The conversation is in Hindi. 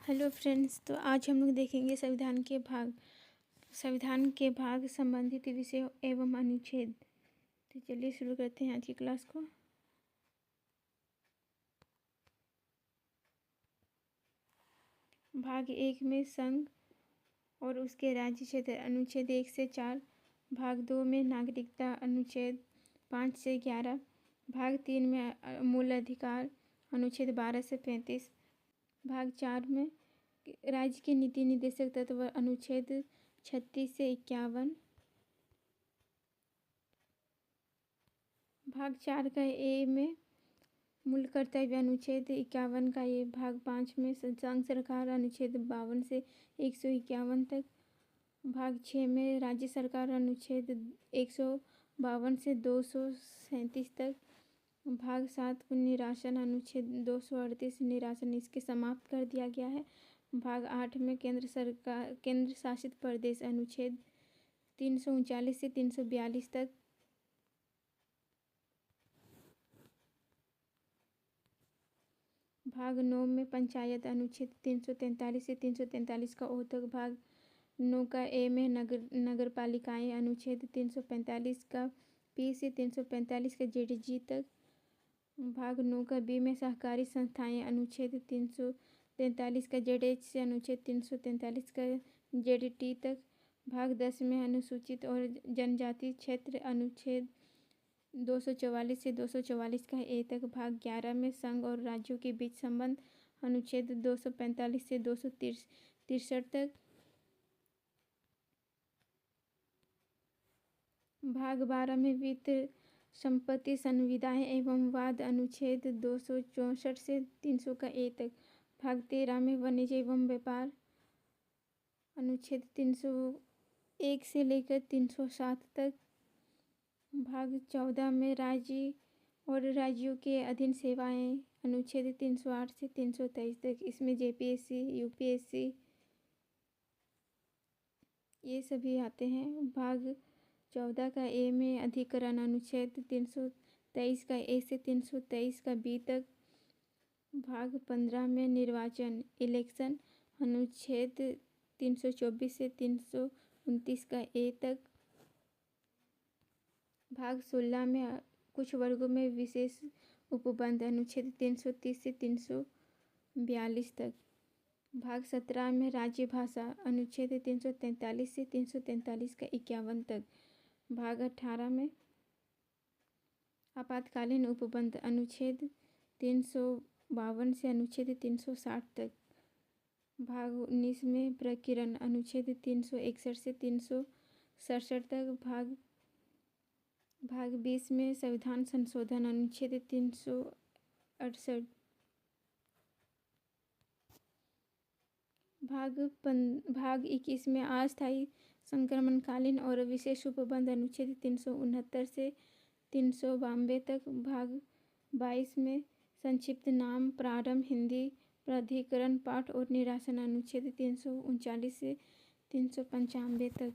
हेलो फ्रेंड्स, तो आज हम लोग देखेंगे संविधान के भाग संबंधित विषय एवं अनुच्छेद। तो चलिए शुरू करते हैं आज की क्लास को। भाग 1 में संघ और उसके राज्य क्षेत्र अनुच्छेद 1 से 4, भाग 2 में नागरिकता अनुच्छेद 5 से 11, भाग 3 में मूल अधिकार अनुच्छेद 12 से 35, भाग 4 में राज्य के नीति निर्देशक तत्व अनुच्छेद 36 से 51, भाग 4 का ए में मूल कर्तव्य अनुच्छेद 51 का ये, भाग 5 में संघ सरकार अनुच्छेद 52 से 151 तक, भाग 6 में राज्य सरकार अनुच्छेद 152 से 237 तक, भाग 7 को निरासन अनुच्छेद 238 निरासन इसके समाप्त कर दिया गया है। भाग 8 में केंद्र शासित प्रदेश अनुच्छेद 339 से 342 तक, भाग 9 में पंचायत अनुच्छेद 343 से 343 का ओ तक, भाग 9 का ए में नगर पालिकाएँ अनुच्छेद 345 का पी से 345 का जेड तक, भाग 9 का बी में सहकारी संस्थाएं अनुच्छेद 343 का जेड से अनुच्छेद 343 का जेड तक, भाग 10 में अनुसूचित और जनजाति क्षेत्र अनुच्छेद 244 से 244 का ए तक, भाग 11 में संघ और राज्यों के बीच संबंध अनुच्छेद 245 से 263 तक, भाग 12 में वित्त संपत्ति संविदाएं एवं वाद अनुच्छेद 264 से 300 का ए तक, भाग 13 में वाणिज्य एवं व्यापार अनुच्छेद 301 से लेकर 307 तक, भाग 14 में राज्य और राज्यों के अधीन सेवाएं अनुच्छेद 308 से 323 तक, इसमें जेपीएससी यूपीएससी ये सभी आते हैं। भाग 14 का ए में अधिकरण अनुच्छेद 323 का ए से 323 का बी तक, भाग 15 में निर्वाचन इलेक्शन अनुच्छेद 324 से 329 का ए तक, भाग 16 में कुछ वर्गों में विशेष उपबंध अनुच्छेद 330 से 342 तक, भाग 17 में राज्य भाषा अनुच्छेद 343 से 343 का 51 तक, भाग 18 में आपातकालीन उपबंध अनुच्छेद 352 से अनुच्छेद 360 तक, भाग 19 में प्रकीर्णन अनुच्छेद 361 से 367 तक, भाग 20 में संविधान संशोधन अनुच्छेद 368, भाग 21 में अस्थायी संक्रमणकालीन और विशेष उपबंध अनुच्छेद 369 से 392 तक, भाग 22 में संक्षिप्त नाम प्रारंभ हिंदी प्राधिकरण पाठ और निरासन अनुच्छेद 339 से 395 तक।